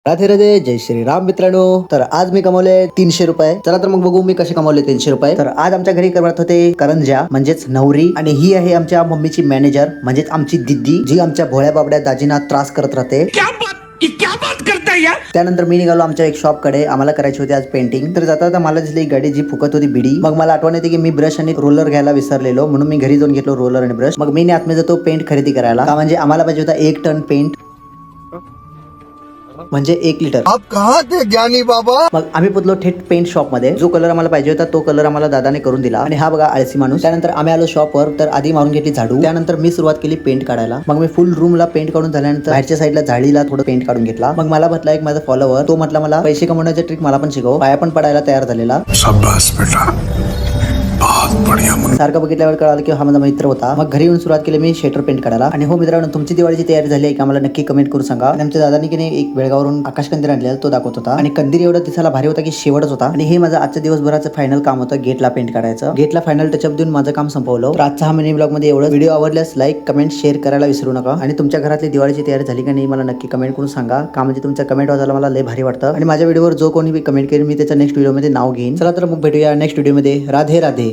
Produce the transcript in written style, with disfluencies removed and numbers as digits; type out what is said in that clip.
राधे राधे, जय श्रीराम मित्रांनो. तर आज मी कमवले 300 रुपये. चला तर मग बघू मी कसे कमवले 300 रुपये. तर आज आमच्या घरी करत होते करंज्या म्हणजेच नवरी, आणि ही आहे आमच्या मम्मीची मॅनेजर म्हणजेच आमची दिदी, जी आमच्या भोळ्या बाबड्या दाजींना त्रास करत राहते. क्या बात करता है यार. त्यानंतर मी निघालो आमच्या एक शॉप कडे. आम्हाला करायची होती आज पेंटिंग. तर जाता मला दिसली एक गाडी जी फुकत होती बिडी. मग मला आठवण येते की मी ब्रश आणि रोलर घ्यायला विसरलेलो, म्हणून मी घरी जाऊन घेतलो रोलर आणि ब्रश. मग मी आतमध्ये जातो पेंट खरेदी करायला, का म्हणजे आम्हाला पाहिजे होता 1 टन पेंट, म्हणजे 1 लिटर. आप कहाँ थे ज्ञानी बाबा. मग आम्ही पोचलो थेट पेंट शॉप मध्ये. जो कलर आम्हाला पाहिजे होता तो कलर आम्हाला दादाने करून दिला. आणि हा बघा आळसी माणूस. त्यानंतर आम्ही आलो शॉपवर. तर आधी मारून घेतली झाडू. त्यानंतर मी सुरुवात केली पेंट काढायला. मग मी फुल रूमला पेंट काढून झाल्यानंतर बाहेरच्या साईडला झाडीला थोडं पेंट काढून घेतला. मग मला म्हटला एक माझा फॉलोवर, तो म्हटला मला पैसे कमवण्याचे ट्रिक मला पण शिकव. पाया पण पडायला तयार झालेला. शाबाश बेटा, बहुत बढ़िया. सारखं बघितल्यावर कळालं की हा माझा मित्र होता. मग घरी येऊन सुरुवात केली मी शेटर पेंट काढायला. आणि हो मित्रांनो, तुमची दिवाळीची तयारी झाली आहे का मला नक्की कमेंट करून सांगा. आणि आमच्या दादानी की नाही एक बेळगावरून आकाश कंदीर आणलेला, तो दाखवत होता. आणि कंदीर एवढा दिसायला भारी होता की शेवटच होता. आणि हे माझं आजच्या दिवसभराचं फायनल काम होतं, गेटला पेंट काढायचं. गेटला फायनल टचअप देऊन माझं काम संपवलं. तर आजचा हा मिनी ब्लॉग मध्ये एवढं. व्हिडिओ आवडल्यास लाईक कमेंट शेअर करायला विसरू नका. आणि तुमच्या घरातली दिवाळीची तयारी झाली का नाही मला नक्की कमेंट करून सांगा, का म्हणजे तुमच्या कमेंट वाचायला मला लय भारी वाटतं. आणि माझ्या व्हिडिओवर जो कोणी कमेंट करेल मी त्याच्या नेक्स्ट व्हिडिओमध्ये नाव घेईन. चला तर मग भेटूया नेक्स्ट व्हिडिओमध्ये. राधे राधे.